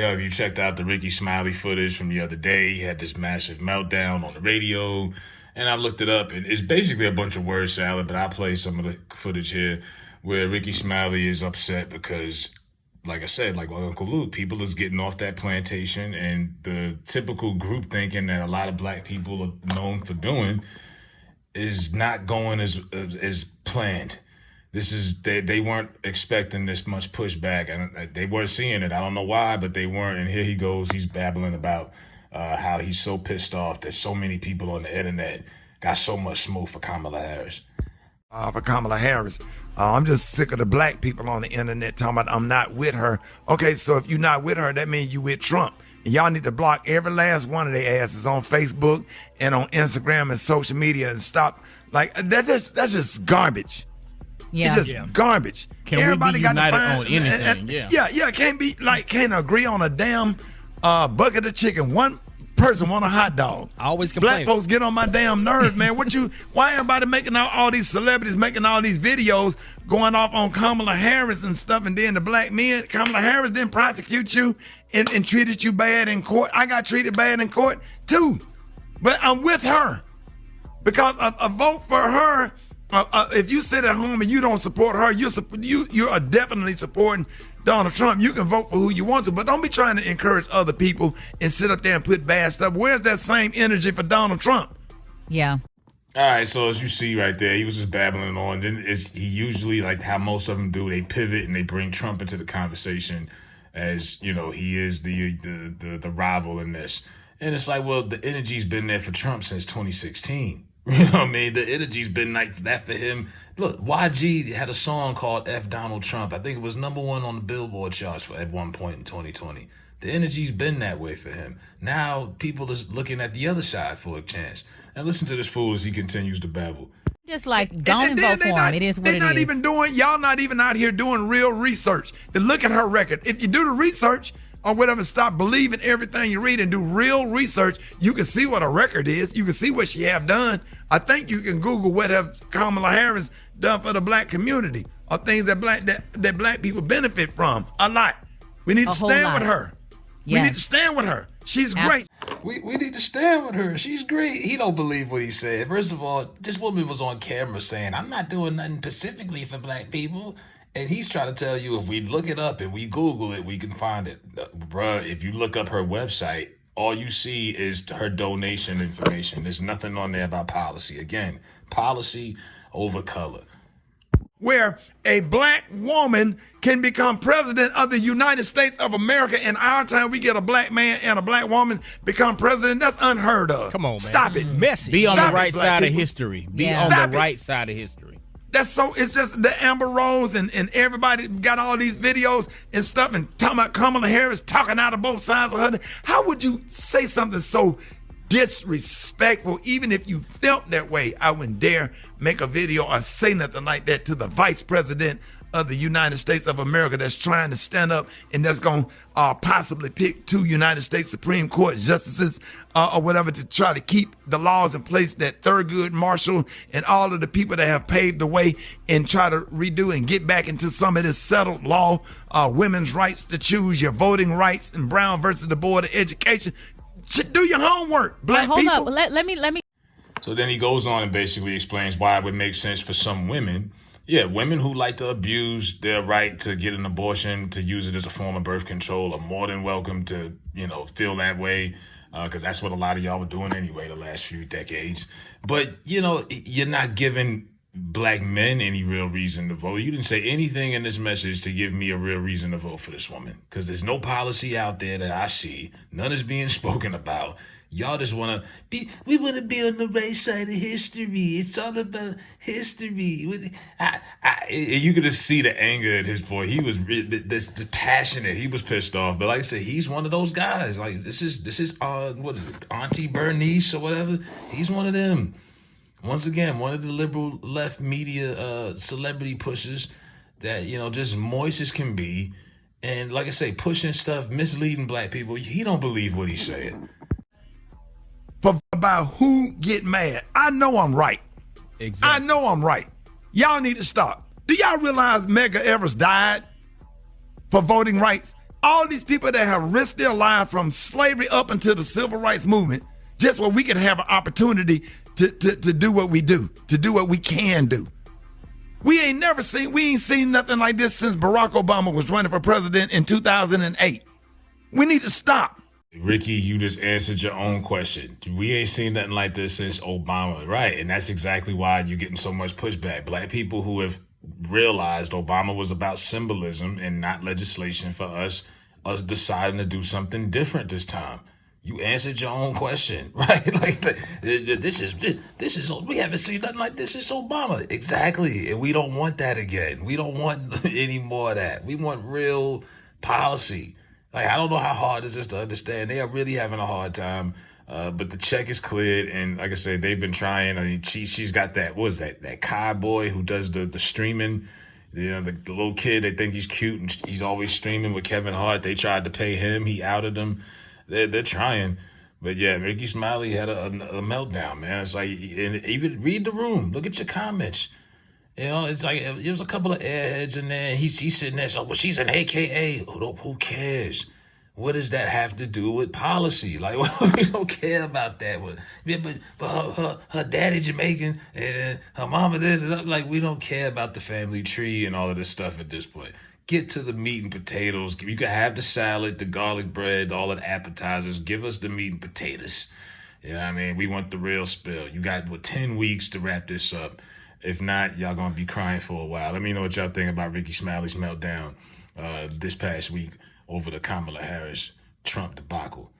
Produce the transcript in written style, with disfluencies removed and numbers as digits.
Yeah, if you checked out the Rickey Smiley footage from the other day, he had this massive meltdown on the radio, and I looked it up, and it's basically a bunch of word salad, but I'll play some of the footage here where Rickey Smiley is upset because, like I said, like my Uncle Luke, people is getting off that plantation, and the typical group thinking that a lot of black people are known for doing is not going as planned. This is they weren't expecting this much pushback, and they weren't seeing it. I don't know why, but they weren't. And here he goes. He's babbling about how he's so pissed off that so many people on the internet got so much smoke for Kamala Harris. I'm just sick of the black people on the internet talking about I'm not with her. Okay, so if you're not with her, that means you with Trump. And y'all need to block every last one of their asses on Facebook and on Instagram and social media and stop. Like, that's just garbage. Yeah. It's just garbage. Can Everybody we be got united to find, on anything? Can't agree on a damn bucket of chicken. One person want a hot dog. I always complain. Black folks get on my damn nerves, man. Why everybody making all these celebrities making all these videos going off on Kamala Harris and stuff, and then the black men, Kamala Harris didn't prosecute you and treated you bad in court. I got treated bad in court too, but I'm with her because a vote for her. If you sit at home and you don't support her, you are definitely supporting Donald Trump. You can vote for who you want to, but don't be trying to encourage other people and sit up there and put bad stuff. Where's that same energy for Donald Trump? Yeah. All right, so as you see right there, he was just babbling on. Then he usually, like how most of them do, they pivot and they bring Trump into the conversation as, you know, he is the rival in this. And it's like, well, the energy's been there for Trump since 2016. You know what I mean? The energy's been like that for him. Look, YG had a song called F Donald Trump. I think it was #1 on the Billboard charts at one point in 2020. The energy's been that way for him. Now people is looking at the other side for a chance. And listen to this fool as he continues to babble. Just like, don't vote for him. It is what it is. Y'all not even out here doing real research to look at her record. If you do the research, or whatever, stop believing everything you read and do real research. You can see what a record is. You can see what she have done. I think you can Google what have Kamala Harris done for the black community or things that black people benefit from a lot. We need to stand with her. Yes. We need to stand with her. She's great. We need to stand with her. She's great. He don't believe what he said. First of all, this woman was on camera saying, I'm not doing nothing specifically for black people. And he's trying to tell you if we look it up and we Google it, we can find it. Bruh, if you look up her website, all you see is her donation information. There's nothing on there about policy. Again, policy over color. Where a black woman can become president of the United States of America. In our time, we get a black man and a black woman become president. That's unheard of. Come on, man. Stop it. Messy. Be on the right side of history. Be on the right side of history. It's just the Amber Rose and everybody got all these videos and stuff and talking about Kamala Harris talking out of both sides of her. How would you say something so disrespectful? Even if you felt that way, I wouldn't dare make a video or say nothing like that to the vice president of the United States of America that's trying to stand up and that's going to possibly pick 2 United States Supreme Court justices or whatever to try to keep the laws in place that Thurgood Marshall and all of the people that have paved the way and try to redo and get back into some of this settled law, women's rights to choose, your voting rights, and Brown versus the Board of Education. Do your homework, black people. Hold up. Let me. So then he goes on and basically explains why it would make sense for some women. Yeah, women who like to abuse their right to get an abortion, to use it as a form of birth control, are more than welcome to, feel that way, because that's what a lot of y'all were doing anyway the last few decades. But, you're not giving black men any real reason to vote. You didn't say anything in this message to give me a real reason to vote for this woman, because there's no policy out there that I see. None is being spoken about. Y'all just want to we want to be on the right side of history. It's all about history. You could just see the anger in his voice. He was this passionate. He was pissed off. But like I said, he's one of those guys. Like this is what is it? Auntie Bernice or whatever. He's one of them. Once again, one of the liberal left media celebrity pushers that, just moist as can be. And like I say, pushing stuff, misleading black people. He don't believe what he's saying. About who get mad. I know I'm right. Exactly. I know I'm right. Y'all need to stop. Do y'all realize Medgar Evers died for voting rights? All these people that have risked their life from slavery up until the civil rights movement, just so we can have an opportunity to do what we do, to do what we can do. We ain't seen nothing like this since Barack Obama was running for president in 2008. We need to stop. Ricky, you just answered your own question. We ain't seen nothing like this since Obama, right? And that's exactly why you're getting so much pushback. Black people who have realized Obama was about symbolism and not legislation for us deciding to do something different this time. You answered your own question, right? Like this is we haven't seen nothing like this since Obama. Exactly. And we don't want that again. We don't want any more of that. We want real policy. Like, I don't know how hard is this to understand. They are really having a hard time. But the check is cleared, and like I said, they've been trying. I mean, she's got that. What was that Kai boy who does the streaming? You know, the little kid. They think he's cute, and he's always streaming with Kevin Hart. They tried to pay him. He outed them. They're trying. But yeah, Rickey Smiley had a meltdown, man. It's like, and even read the room. Look at your comments. You know, it's like there was a couple of airheads in there. He's sitting there, so, well, she's an AKA. Who cares? What does that have to do with policy? Like, we don't care about that. But her daddy Jamaican and her mama this and that. Like, we don't care about the family tree and all of this stuff at this point. Get to the meat and potatoes. You can have the salad, the garlic bread, all of the appetizers. Give us the meat and potatoes. You know what I mean? We want the real spill. You got, 10 weeks to wrap this up. If not, y'all gonna be crying for a while. Let me know what y'all think about Rickey Smiley's meltdown this past week over the Kamala Harris Trump debacle.